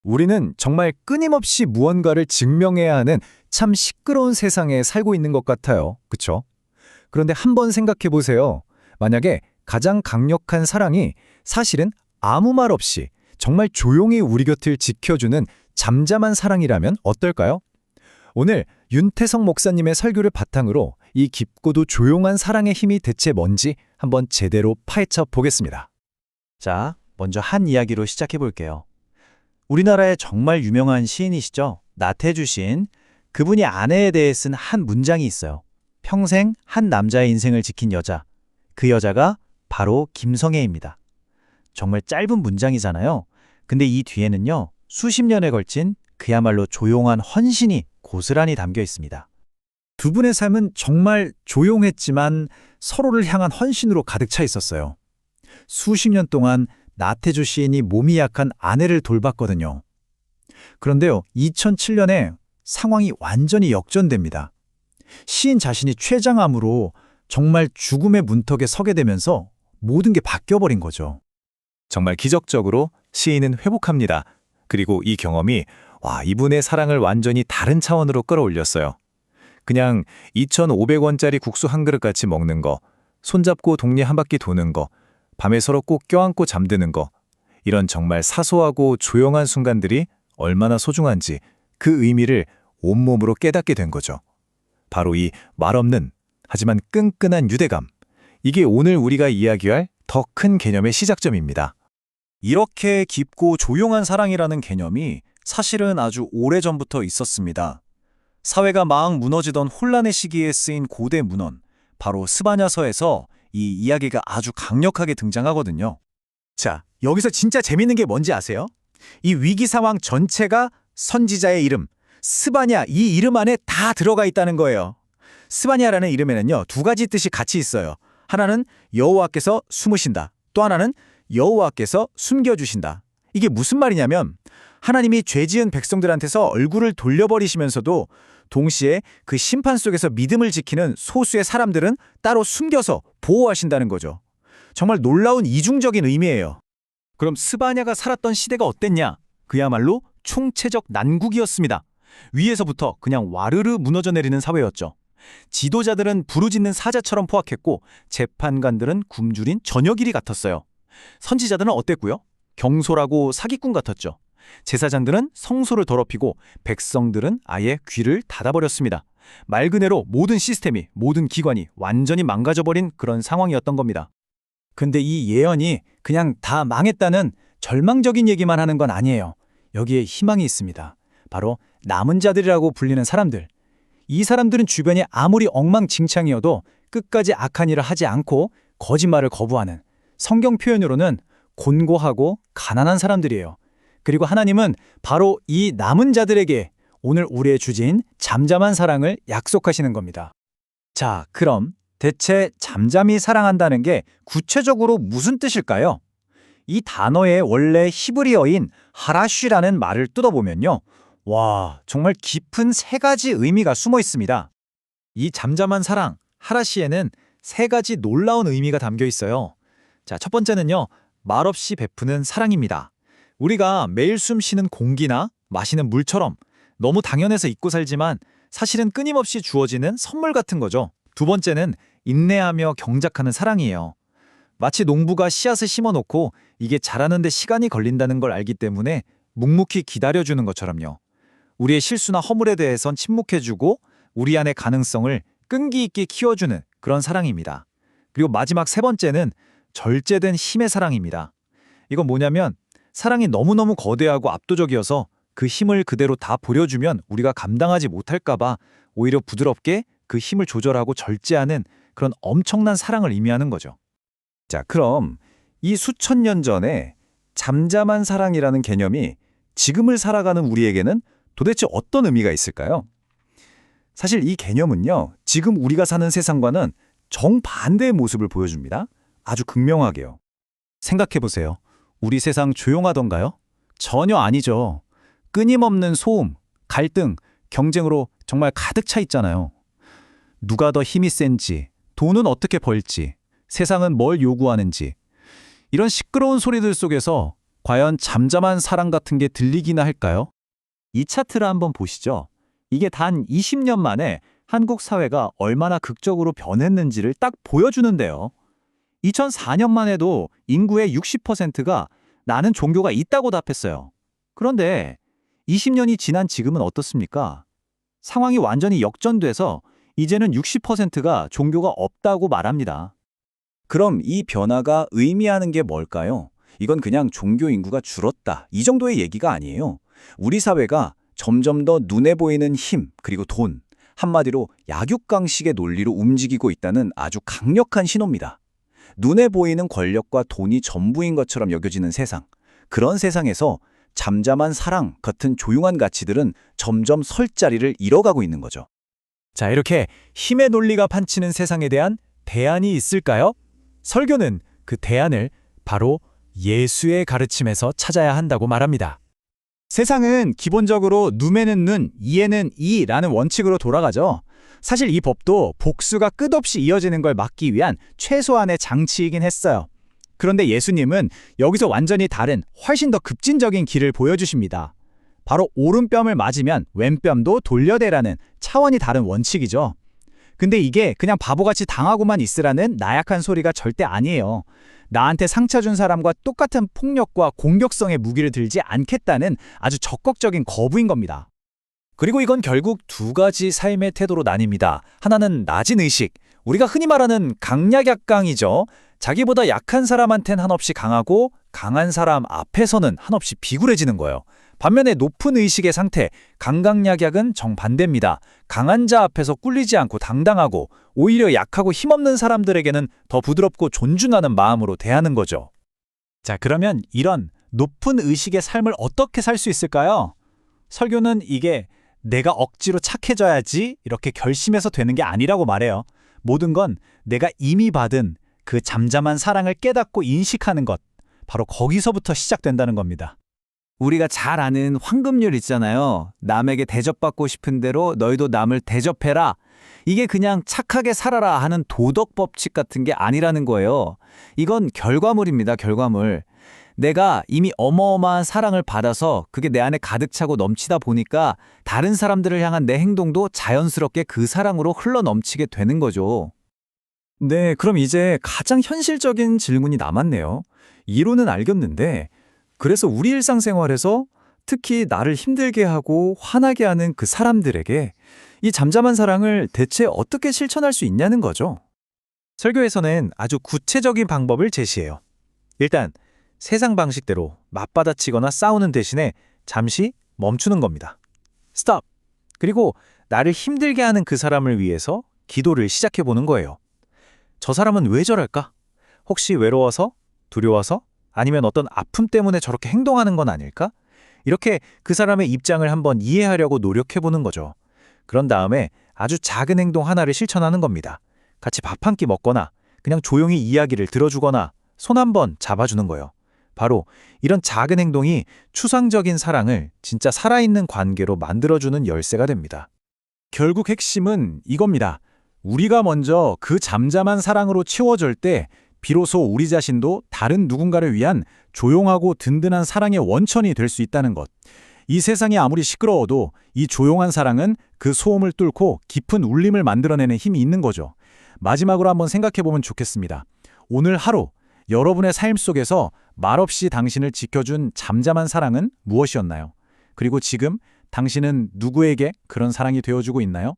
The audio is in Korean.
우리는 정말 끊임없이 무언가를 증명해야 하는 참 시끄러운 세상에 살고 있는 것 같아요. 그쵸? 그런데 한번 생각해 보세요. 만약에 가장 강력한 사랑이 사실은 아무 말 없이 정말 조용히 우리 곁을 지켜주는 잠잠한 사랑이라면 어떨까요? 오늘 윤태성 목사님의 설교를 바탕으로 이 깊고도 조용한 사랑의 힘이 대체 뭔지 한번 제대로 파헤쳐 보겠습니다. 자, 먼저 한 이야기로 시작해 볼게요. 우리나라의 정말 유명한 시인이시죠? 나태주 시인. 그분이 아내에 대해 쓴 한 문장이 있어요. 평생 한 남자의 인생을 지킨 여자. 그 여자가 바로 김성애입니다. 정말 짧은 문장이잖아요. 근데 이 뒤에는요, 수십 년에 걸친 그야말로 조용한 헌신이 고스란히 담겨 있습니다. 두 분의 삶은 정말 조용했지만 서로를 향한 헌신으로 가득 차 있었어요. 수십 년 동안 나태주 시인이 몸이 약한 아내를 돌봤거든요. 그런데요, 2007년에 상황이 완전히 역전됩니다. 시인 자신이 췌장암으로 정말 죽음의 문턱에 서게 되면서 모든 게 바뀌어버린 거죠. 정말 기적적으로 시인은 회복합니다. 그리고 이 경험이 이분의 사랑을 완전히 다른 차원으로 끌어올렸어요. 그냥 2,500원짜리 국수 한 그릇 같이 먹는 거, 손잡고 동네 한 바퀴 도는 거, 밤에 서로 꼭 껴안고 잠드는 거, 이런 정말 사소하고 조용한 순간들이 얼마나 소중한지 그 의미를 온몸으로 깨닫게 된 거죠. 바로 이 말없는 하지만 끈끈한 유대감, 이게 오늘 우리가 이야기할 더 큰 개념의 시작점입니다. 이렇게 깊고 조용한 사랑이라는 개념이 사실은 아주 오래전부터 있었습니다. 사회가 막 무너지던 혼란의 시기에 쓰인 고대 문헌, 바로 스바냐서에서 이 이야기가 아주 강력하게 등장하거든요. 자, 여기서 진짜 재밌는 게 뭔지 아세요? 이 위기 상황 전체가 선지자의 이름, 스바냐, 이 이름 안에 다 들어가 있다는 거예요. 스바냐라는 이름에는요, 두 가지 뜻이 같이 있어요. 하나는 여호와께서 숨으신다. 또 하나는 여호와께서 숨겨주신다. 이게 무슨 말이냐면 하나님이 죄 지은 백성들한테서 얼굴을 돌려버리시면서도 동시에 그 심판 속에서 믿음을 지키는 소수의 사람들은 따로 숨겨서 보호하신다는 거죠. 정말 놀라운 이중적인 의미예요. 그럼 스바냐가 살았던 시대가 어땠냐? 그야말로 총체적 난국이었습니다. 위에서부터 그냥 와르르 무너져 내리는 사회였죠. 지도자들은 부르짖는 사자처럼 포악했고 재판관들은 굶주린 저녁일이 같았어요. 선지자들은 어땠고요? 경솔하고 사기꾼 같았죠. 제사장들은 성소를 더럽히고 백성들은 아예 귀를 닫아버렸습니다. 말 그대로 모든 시스템이, 모든 기관이 완전히 망가져버린 그런 상황이었던 겁니다. 근데 이 예언이 그냥 다 망했다는 절망적인 얘기만 하는 건 아니에요. 여기에 희망이 있습니다. 바로 남은 자들이라고 불리는 사람들. 이 사람들은 주변이 아무리 엉망진창이어도 끝까지 악한 일을 하지 않고 거짓말을 거부하는, 성경 표현으로는 곤고하고 가난한 사람들이에요. 그리고 하나님은 바로 이 남은 자들에게 오늘 우리의 주제인 잠잠한 사랑을 약속하시는 겁니다. 자, 그럼 대체 잠잠히 사랑한다는 게 구체적으로 무슨 뜻일까요? 이 단어의 원래 히브리어인 하라쉬라는 말을 뜯어보면요. 와, 정말 깊은 세 가지 의미가 숨어 있습니다. 이 잠잠한 사랑, 하라시에는 세 가지 놀라운 의미가 담겨 있어요. 자, 첫 번째는요, 말없이 베푸는 사랑입니다. 우리가 매일 숨 쉬는 공기나 마시는 물처럼 너무 당연해서 잊고 살지만 사실은 끊임없이 주어지는 선물 같은 거죠. 두 번째는 인내하며 경작하는 사랑이에요. 마치 농부가 씨앗을 심어놓고 이게 자라는데 시간이 걸린다는 걸 알기 때문에 묵묵히 기다려주는 것처럼요. 우리의 실수나 허물에 대해선 침묵해주고 우리 안의 가능성을 끈기 있게 키워주는 그런 사랑입니다. 그리고 마지막 세 번째는 절제된 힘의 사랑입니다. 이건 뭐냐면 사랑이 너무너무 거대하고 압도적이어서 그 힘을 그대로 다 보여주면 우리가 감당하지 못할까봐 오히려 부드럽게 그 힘을 조절하고 절제하는 그런 엄청난 사랑을 의미하는 거죠. 자, 그럼 이 수천 년 전에 잠잠한 사랑이라는 개념이 지금을 살아가는 우리에게는 도대체 어떤 의미가 있을까요? 사실 이 개념은요, 지금 우리가 사는 세상과는 정반대의 모습을 보여줍니다. 아주 극명하게요. 생각해보세요. 우리 세상 조용하던가요? 전혀 아니죠. 끊임없는 소음, 갈등, 경쟁으로 정말 가득 차 있잖아요. 누가 더 힘이 센지, 돈은 어떻게 벌지, 세상은 뭘 요구하는지, 이런 시끄러운 소리들 속에서 과연 잠잠한 사랑 같은 게 들리기나 할까요? 이 차트를 한번 보시죠. 이게 단 20년 만에 한국 사회가 얼마나 극적으로 변했는지를 딱 보여주는데요. 2004년만 해도 인구의 60%가 나는 종교가 있다고 답했어요. 그런데 20년이 지난 지금은 어떻습니까? 상황이 완전히 역전돼서 이제는 60%가 종교가 없다고 말합니다. 그럼 이 변화가 의미하는 게 뭘까요? 이건 그냥 종교 인구가 줄었다, 이 정도의 얘기가 아니에요. 우리 사회가 점점 더 눈에 보이는 힘, 그리고 돈, 한마디로 약육강식의 논리로 움직이고 있다는 아주 강력한 신호입니다. 눈에 보이는 권력과 돈이 전부인 것처럼 여겨지는 세상, 그런 세상에서 잠잠한 사랑 같은 조용한 가치들은 점점 설 자리를 잃어가고 있는 거죠. 자, 이렇게 힘의 논리가 판치는 세상에 대한 대안이 있을까요? 설교는 그 대안을 바로 예수의 가르침에서 찾아야 한다고 말합니다. 세상은 기본적으로 눈에는 눈, 이에는 이라는 원칙으로 돌아가죠. 사실 이 법도 복수가 끝없이 이어지는 걸 막기 위한 최소한의 장치이긴 했어요. 그런데 예수님은 여기서 완전히 다른, 훨씬 더 급진적인 길을 보여주십니다. 바로 오른뺨을 맞으면 왼뺨도 돌려대라는 차원이 다른 원칙이죠. 근데 이게 그냥 바보같이 당하고만 있으라는 나약한 소리가 절대 아니에요. 나한테 상처 준 사람과 똑같은 폭력과 공격성의 무기를 들지 않겠다는 아주 적극적인 거부인 겁니다. 그리고 이건 결국 두 가지 삶의 태도로 나뉩니다. 하나는 낮은 의식, 우리가 흔히 말하는 강약약강이죠. 자기보다 약한 사람한텐 한없이 강하고 강한 사람 앞에서는 한없이 비굴해지는 거예요. 반면에 높은 의식의 상태, 강강약약은 정반대입니다. 강한 자 앞에서 꿀리지 않고 당당하고 오히려 약하고 힘없는 사람들에게는 더 부드럽고 존중하는 마음으로 대하는 거죠. 자, 그러면 이런 높은 의식의 삶을 어떻게 살 수 있을까요? 설교는 이게 내가 억지로 착해져야지 이렇게 결심해서 되는 게 아니라고 말해요. 모든 건 내가 이미 받은 그 잠잠한 사랑을 깨닫고 인식하는 것, 바로 거기서부터 시작된다는 겁니다. 우리가 잘 아는 황금률 있잖아요. 남에게 대접받고 싶은 대로 너희도 남을 대접해라. 이게 그냥 착하게 살아라 하는 도덕 법칙 같은 게 아니라는 거예요. 이건 결과물입니다, 결과물. 내가 이미 어마어마한 사랑을 받아서 그게 내 안에 가득 차고 넘치다 보니까 다른 사람들을 향한 내 행동도 자연스럽게 그 사랑으로 흘러 넘치게 되는 거죠. 네, 그럼 이제 가장 현실적인 질문이 남았네요. 이론은 알겠는데, 그래서 우리 일상생활에서 특히 나를 힘들게 하고 화나게 하는 그 사람들에게 이 잠잠한 사랑을 대체 어떻게 실천할 수 있냐는 거죠. 설교에서는 아주 구체적인 방법을 제시해요. 일단 세상 방식대로 맞받아치거나 싸우는 대신에 잠시 멈추는 겁니다. 스톱! 그리고 나를 힘들게 하는 그 사람을 위해서 기도를 시작해보는 거예요. 저 사람은 왜 저럴까? 혹시 외로워서? 두려워서? 아니면 어떤 아픔 때문에 저렇게 행동하는 건 아닐까? 이렇게 그 사람의 입장을 한번 이해하려고 노력해보는 거죠. 그런 다음에 아주 작은 행동 하나를 실천하는 겁니다. 같이 밥 한 끼 먹거나 그냥 조용히 이야기를 들어주거나 손 한번 잡아주는 거예요. 바로 이런 작은 행동이 추상적인 사랑을 진짜 살아있는 관계로 만들어주는 열쇠가 됩니다. 결국 핵심은 이겁니다. 우리가 먼저 그 잠잠한 사랑으로 채워질 때 비로소 우리 자신도 다른 누군가를 위한 조용하고 든든한 사랑의 원천이 될 수 있다는 것. 이 세상이 아무리 시끄러워도 이 조용한 사랑은 그 소음을 뚫고 깊은 울림을 만들어내는 힘이 있는 거죠. 마지막으로 한번 생각해보면 좋겠습니다. 오늘 하루 여러분의 삶 속에서 말없이 당신을 지켜준 잠잠한 사랑은 무엇이었나요? 그리고 지금 당신은 누구에게 그런 사랑이 되어주고 있나요?